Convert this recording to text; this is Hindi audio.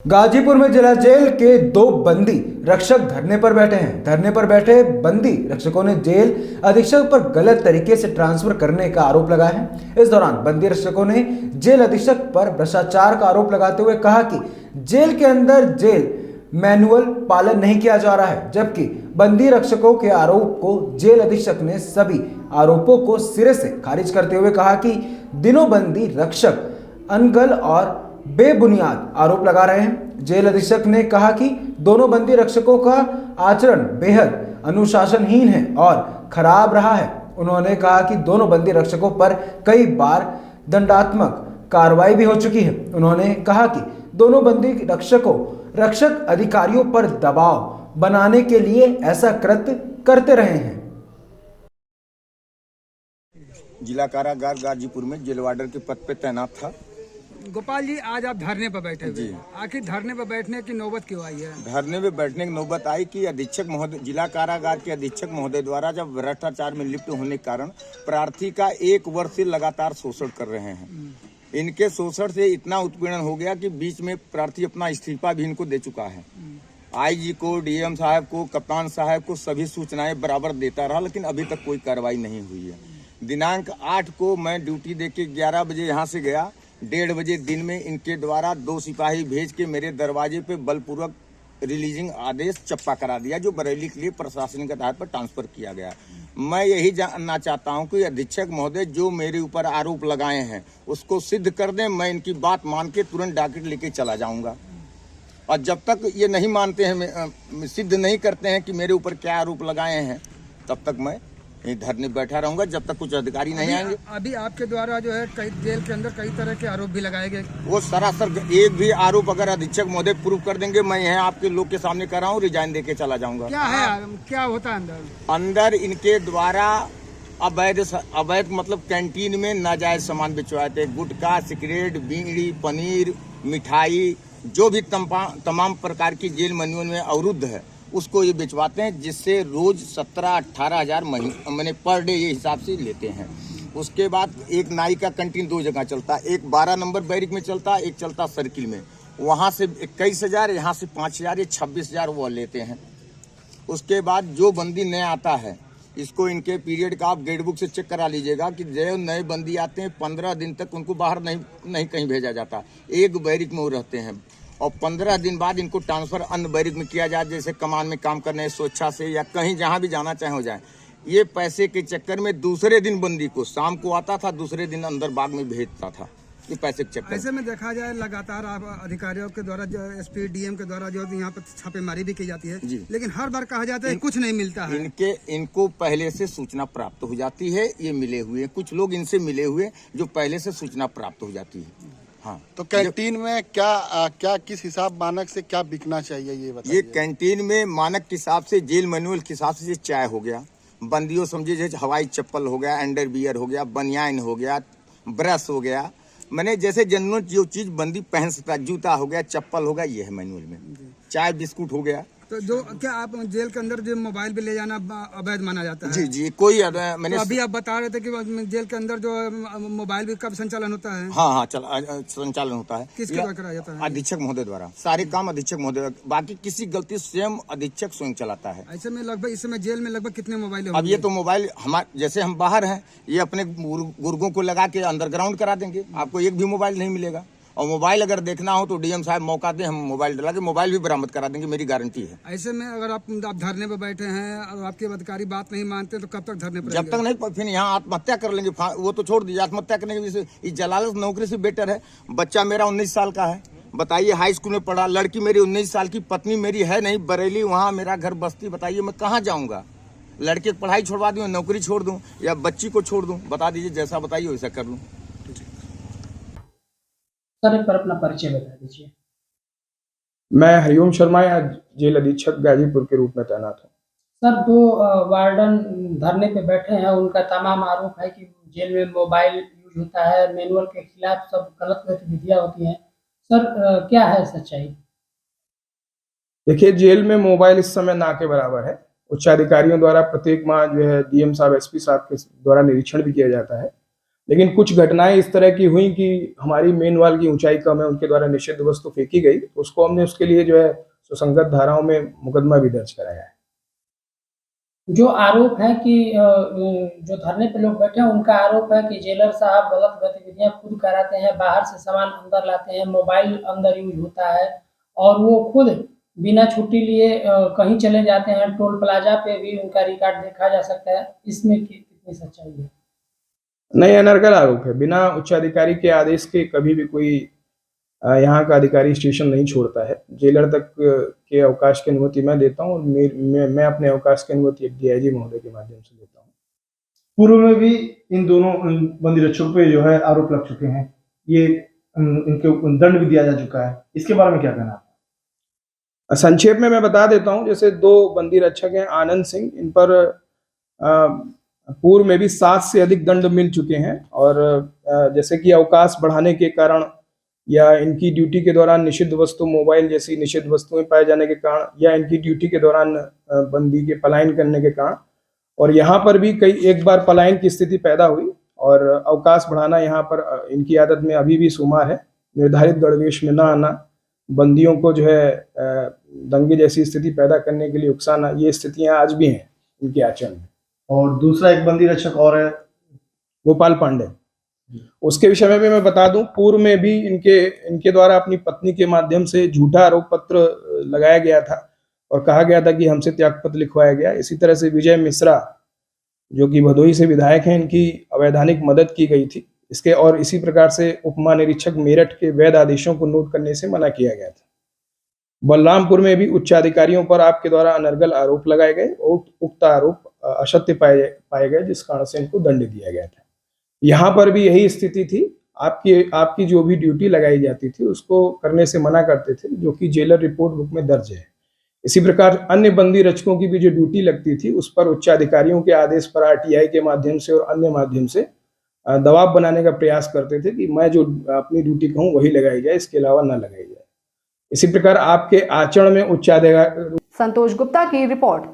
गाजीपुर में जिला जेल के दो बंदी रक्षक धरने पर बैठे हैं। धरने पर बैठे बंदी रक्षकों ने जेल अधीक्षक पर गलत तरीके से ट्रांसफर करने का आरोप लगाया है। इस दौरान बंदी रक्षकों ने जेल अधीक्षक पर भ्रष्टाचार का आरोप लगाते हुए कहा कि जेल के अंदर जेल मैनुअल पालन नहीं किया जा रहा है, जबकि बंदी रक्षकों के आरोप को जेल अधीक्षक ने सभी आरोपों को सिरे से खारिज करते हुए कहा कि दिनों बंदी रक्षक अनगल और बेबुनियाद आरोप लगा रहे हैं। जेल अधीक्षक ने कहा कि दोनों बंदी रक्षकों का आचरण बेहद अनुशासनहीन है और खराब रहा है। उन्होंने कहा कि दोनों बंदी रक्षकों पर कई बार दंडात्मक कार्रवाई भी हो चुकी है। उन्होंने कहा कि दोनों बंदी रक्षक अधिकारियों पर दबाव बनाने के लिए ऐसा कृत्य करते रहे हैं। जिला कारागार गाजीपुर में जेल वार्डर के पद पे तैनात था। गोपाल जी, आज आप धरने पर बैठे हुए जी। हैं। आखिर धरने पर बैठने की नौबत क्यों आई है? धरने में बैठने की नौबत आई कि अधीक्षक महोदय, जिला कारागार के अधीक्षक महोदय द्वारा जब भ्रष्टाचार में लिप्त होने के कारण प्रार्थी का 1 वर्ष से लगातार शोषण कर रहे हैं। इनके शोषण से इतना उत्पीड़न हो गया कि बीच में प्रार्थी अपना इस्तीफा भी इनको दे चुका है। आईजी को, डीएम साहब को, कप्तान साहब को सभी सूचनाएं बराबर देता रहा, लेकिन अभी तक कोई कार्रवाई नहीं हुई है। दिनांक 8 को मैं ड्यूटी देके 11 बजे यहाँ से गया। 1:30 बजे दिन में इनके द्वारा 2 सिपाही भेज के मेरे दरवाजे पे बलपूर्वक रिलीजिंग आदेश चप्पा करा दिया, जो बरेली के लिए प्रशासनिक आधार पर ट्रांसफर किया गया। मैं यही जानना चाहता हूं कि अधीक्षक महोदय जो मेरे ऊपर आरोप लगाए हैं उसको सिद्ध कर दें। मैं इनकी बात मान के तुरंत डॉक्यूमेंट लेके चला जाऊंगा, और जब तक ये नहीं मानते हैं, सिद्ध नहीं करते हैं कि मेरे ऊपर क्या आरोप लगाए हैं, तब तक मैं यहीं धरने बैठा रहूंगा जब तक कुछ अधिकारी नहीं आएंगे। अभी आपके द्वारा जो है कई जेल के अंदर कई तरह के आरोप भी लगाए गए। वो सरासर एक भी आरोप अगर अधीक्षक महोदय प्रूव कर देंगे, मैं यहाँ आपके लोग के सामने कर रहा हूँ, रिजाइन देके चला जाऊंगा। क्या है, क्या होता है अंदर? अंदर इनके द्वारा अवैध मतलब कैंटीन में नाजायज सामान बिचवाए थे। गुटखा, सिगरेट, बीड़ी, पनीर, मिठाई, जो भी तमाम प्रकार की जेल मैनुअल में अवरुद्ध है उसको ये बिचवाते हैं, जिससे रोज 17-18 हजार महीने पर डे ये हिसाब से लेते हैं। उसके बाद एक नाई का कैंटीन 2 जगह चलता है, एक 12 नंबर बैरिक में चलता है, एक चलता सर्किल में। वहां से 21 हजार, यहाँ से 5 हजार, ये 26 हजार वो लेते हैं। उसके बाद जो बंदी नया आता है, इसको इनके पीरियड का आप गेट बुक से चेक करा लीजिएगा कि जो नए बंदी आते हैं 15 दिन तक उनको बाहर नहीं कहीं भेजा जाता, एक बैरिक में वो रहते हैं। और 15 दिन बाद इनको ट्रांसफर अन्य बैरिक में किया जाए, जैसे कमान में काम करने स्वेच्छा से या कहीं जहां भी जाना चाहे हो जाए। ये पैसे के चक्कर में दूसरे दिन बंदी को शाम को आता था, दूसरे दिन अंदर बाग में भेजता था, ये पैसे के चक्कर। ऐसे में देखा जाए लगातार आप अधिकारियों के द्वारा, जो एसपी डीएम के द्वारा जो यहाँ पर छापेमारी भी की जाती है, लेकिन हर बार कहा जाता है कुछ नहीं मिलता है। इनको पहले से सूचना प्राप्त हो जाती है। ये मिले हुए कुछ लोग इनसे मिले हुए जो पहले से सूचना प्राप्त हो जाती है। हाँ, तो कैंटीन में क्या किस हिसाब मानक से क्या बिकना चाहिए ये बताइए। ये कैंटीन में मानक के हिसाब से, जेल मैनुअल के हिसाब से चाय हो गया, बंदियों समझे जैसे हवाई चप्पल हो गया, अंडरवियर हो गया, बनियान हो गया, ब्रश हो गया, मैंने जैसे जनरल जो चीज बंदी पहन सकता, जूता हो गया, चप्पल हो गया, ये है मैनुअल में। चाय बिस्कुट हो गया। तो जो क्या आप जेल के अंदर जो मोबाइल भी ले जाना अवैध माना जाता है? जी, कोई मैंने तो अभी आप बता रहे थे कि जेल के अंदर जो मोबाइल भी कब संचालन होता है? हाँ, संचालन होता है। किसके द्वारा कराया जाता है? अधीक्षक महोदय द्वारा। सारे काम अधीक्षक महोदय, बाकी किसी गलती स्वयं अधीक्षक स्वयं चलाता है। ऐसे में लगभग इस समय जेल में लगभग कितने मोबाइल? अब ये तो मोबाइल हमारे, जैसे हम बाहर हैं, ये अपने गुर्गों को लगा के अंडरग्राउंड करा देंगे, आपको एक भी मोबाइल नहीं मिलेगा। और मोबाइल अगर देखना हो तो डीएम साहब मौका दे, हम मोबाइल डला के मोबाइल भी बरामद करा देंगे, मेरी गारंटी है। ऐसे में अगर आप धरने पर बैठे हैं और आपके अधिकारी बात नहीं मानते तो कब तक धरने पर? जब तक नहीं, फिर यहाँ आत्महत्या कर लेंगे। वो तो छोड़ दीजिए, आत्महत्या करने के लिए जलालत नौकरी से बेटर है। बच्चा मेरा 19 साल का है, बताइए, हाई स्कूल में पढ़ा। लड़की मेरी 19 साल की, पत्नी मेरी है नहीं बरेली, वहाँ मेरा घर बस्ती। बताइए मैं कहाँ जाऊँगा? लड़के की पढ़ाई छोड़वा दूँ, नौकरी छोड़ दूँ, या बच्ची को छोड़ दूँ? बता दीजिए, जैसा बताइए वैसा कर लूँ। सर एक बार अपना परिचय बता दीजिए। मैं हरिओम शर्मा, यहाँ जेल अधीक्षक गाजीपुर के रूप में तैनात हूँ। सर दो वार्डन धरने पे बैठे हैं, उनका तमाम आरोप है कि जेल में मोबाइल यूज होता है, मैनुअल के खिलाफ सब गलत गतिविधियां होती हैं। सर क्या है सच्चाई? देखिए, जेल में मोबाइल इस समय ना के बराबर है। उच्च अधिकारियों द्वारा प्रत्येक माह जो है डीएम साहब, एसपी साहब के द्वारा निरीक्षण भी किया जाता है। लेकिन कुछ घटनाएं इस तरह की हुई कि हमारी मेन वॉल की ऊंचाई कम है, उनके द्वारा निषिद्ध वस्तु फेंकी गई, तो उसको हमने उसके लिए जो है सुसंगत धाराओं में मुकदमा भी दर्ज कराया है। जो आरोप है कि जो धरने पे लोग बैठे हैं उनका आरोप है कि जेलर साहब गलत गतिविधियां खुद कराते हैं, बाहर से सामान अंदर लाते हैं, मोबाइल अंदर यूज होता है और वो खुद बिना छुट्टी लिए कहीं चले जाते हैं। टोल प्लाजा पे भी उनका रिकॉर्ड देखा जा सकता है। इसमें कितनी सच्चाई है? नहीं, अनर्गल आरोप है। बिना उच्चाधिकारी के आदेश के कभी भी कोई यहाँ का अधिकारी स्टेशन नहीं छोड़ता है। जेलर तक के अवकाश की अनुमति मैं देता हूँ और मैं अपने अवकाश की अनुमति डीआईजी महोदय के माध्यम से देता हूँ। पूर्व में भी इन दोनों बंदी रक्षकों पे जो है आरोप लग चुके हैं, ये इनके दंड भी दिया जा चुका है, इसके बारे में क्या कहना है? संक्षेप में मैं बता देता हूँ। जैसे 2 बंदी रक्षक हैं, आनंद सिंह, इन पर पूर्व में भी 7 से अधिक दंड मिल चुके हैं और जैसे कि अवकाश बढ़ाने के कारण या इनकी ड्यूटी के दौरान निषिद्ध वस्तु मोबाइल जैसी निषिद्ध वस्तुएं पाए जाने के कारण या इनकी ड्यूटी के दौरान बंदी के पलायन करने के कारण, और यहाँ पर भी एक बार पलायन की स्थिति पैदा हुई और अवकाश बढ़ाना यहाँ पर इनकी आदत में अभी भी शुमार है। निर्धारित गणवेश में न आना, बंदियों को जो है दंगे जैसी स्थिति पैदा करने के लिए उकसाना, ये स्थितियां आज भी हैं इनके आचरण में। और दूसरा एक बंदी रक्षक और है, गोपाल पांडे, उसके विषय में भी मैं बता दूं, पूर्व में भी इनके द्वारा अपनी पत्नी के माध्यम से झूठा आरोप पत्र लगाया गया था और कहा गया था कि हमसे त्यागपत्र लिखवाया गया। इसी तरह से विजय मिश्रा जो कि भदोही से विधायक हैं, इनकी अवैधानिक मदद की गई थी इसके, और इसी प्रकार से उप महानिरीक्षक मेरठ के वैध आदेशों को नोट करने से मना किया गया था। बलरामपुर में भी उच्चाधिकारियों पर आपके द्वारा अनर्गल आरोप लगाए गए और उक्त आरोप असत्य पाए गए, जिस कारण से इनको दंड दिया गया था। यहाँ पर भी यही स्थिति थी। आपकी जो भी ड्यूटी लगाई जाती थी उसको करने से मना करते थे, जो कि जेलर रिपोर्ट बुक में दर्ज है। इसी प्रकार अन्य बंदी रक्षकों की भी जो ड्यूटी लगती थी उस पर उच्चाधिकारियों के आदेश पर आरटीआई के माध्यम से और अन्य माध्यम से दबाव बनाने का प्रयास करते थे कि मैं जो अपनी ड्यूटी कहूँ वही लगाई जाए, इसके अलावा न लगाई जाए। इसी प्रकार आपके आचरण में उच्चाधिकार। संतोष गुप्ता की रिपोर्ट।